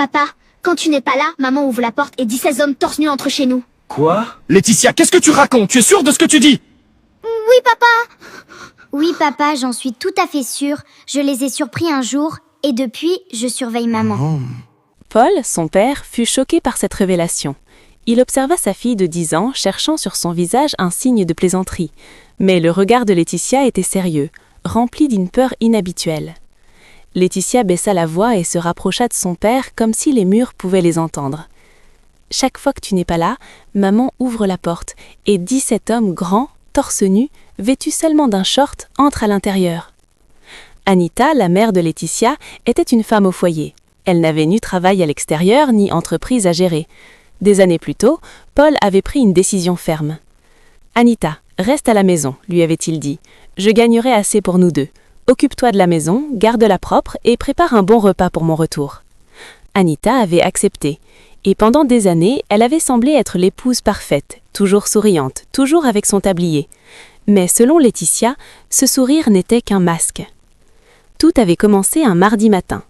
Papa, quand tu n'es pas là, maman ouvre la porte et dit 16 hommes torse nu entrent chez nous. Quoi? Laetitia, qu'est-ce que tu racontes? Tu es sûre de ce que tu dis? Oui, papa. Oui, papa, j'en suis tout à fait sûre. Je les ai surpris un jour, et depuis, je surveille maman. Paul, son père, fut choqué par cette révélation. Il observa sa fille de 10 ans, cherchant sur son visage un signe de plaisanterie. Mais le regard de Laetitia était sérieux, rempli d'une peur inhabituelle. Laetitia baissa la voix et se rapprocha de son père comme si les murs pouvaient les entendre. Chaque fois que tu n'es pas là, maman ouvre la porte et 17 hommes grands, torse nu, vêtus seulement d'un short, entrent à l'intérieur. Anita, la mère de Laetitia, était une femme au foyer. Elle n'avait ni travail à l'extérieur ni entreprise à gérer. Des années plus tôt, Paul avait pris une décision ferme. « Anita, reste à la maison, lui avait-il dit. Je gagnerai assez pour nous deux. Occupe-toi de la maison, garde-la propre et prépare un bon repas pour mon retour. » Anita avait accepté. Et pendant des années, elle avait semblé être l'épouse parfaite, toujours souriante, toujours avec son tablier. Mais selon Laetitia, ce sourire n'était qu'un masque. Tout avait commencé un mardi matin.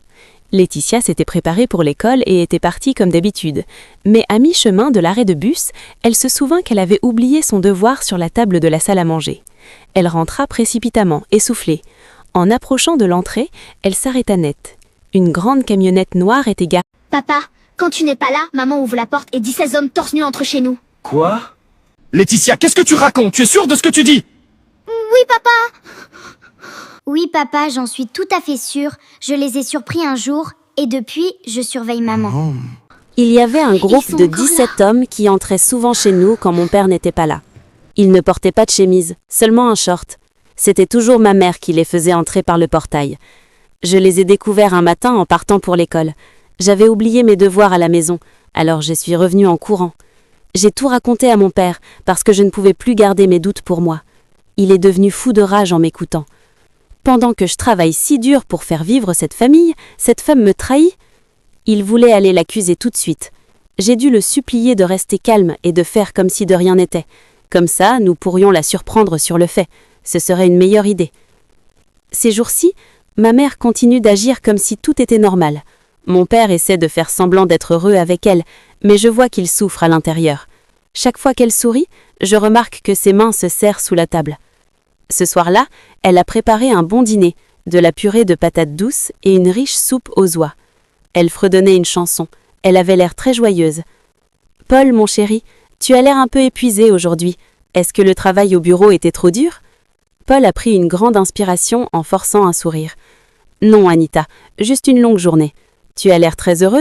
Laetitia s'était préparée pour l'école et était partie comme d'habitude. Mais à mi-chemin de l'arrêt de bus, elle se souvint qu'elle avait oublié son devoir sur la table de la salle à manger. Elle rentra précipitamment, essoufflée. En approchant de l'entrée, elle s'arrêta net. Une grande camionnette noire était garée. Papa, quand tu n'es pas là, maman ouvre la porte et dit 16 hommes torse nu entrent chez nous. Quoi? Laetitia, qu'est-ce que tu racontes? Tu es sûre de ce que tu dis? Oui, papa. Oui, papa, j'en suis tout à fait sûre. Je les ai surpris un jour, et depuis, je surveille maman. Il y avait un groupe sont de encore 17 hommes qui entraient souvent chez nous quand mon père n'était pas là. Ils ne portaient pas de chemise, seulement un short. C'était toujours ma mère qui les faisait entrer par le portail. Je les ai découverts un matin en partant pour l'école. J'avais oublié mes devoirs à la maison, alors je suis revenue en courant. J'ai tout raconté à mon père, parce que je ne pouvais plus garder mes doutes pour moi. Il est devenu fou de rage en m'écoutant. Pendant que je travaille si dur pour faire vivre cette famille, cette femme me trahit. Il voulait aller l'accuser tout de suite. J'ai dû le supplier de rester calme et de faire comme si de rien n'était. Comme ça, nous pourrions la surprendre sur le fait. Ce serait une meilleure idée. Ces jours-ci, ma mère continue d'agir comme si tout était normal. Mon père essaie de faire semblant d'être heureux avec elle, mais je vois qu'il souffre à l'intérieur. Chaque fois qu'elle sourit, je remarque que ses mains se serrent sous la table. Ce soir-là, elle a préparé un bon dîner, de la purée de patates douces et une riche soupe aux oies. Elle fredonnait une chanson. Elle avait l'air très joyeuse. « Paul, mon chéri, tu as l'air un peu épuisé aujourd'hui. Est-ce que le travail au bureau était trop dur ?» Paul a pris une grande inspiration en forçant un sourire. « Non, Anita, juste une longue journée. Tu as l'air très heureux. »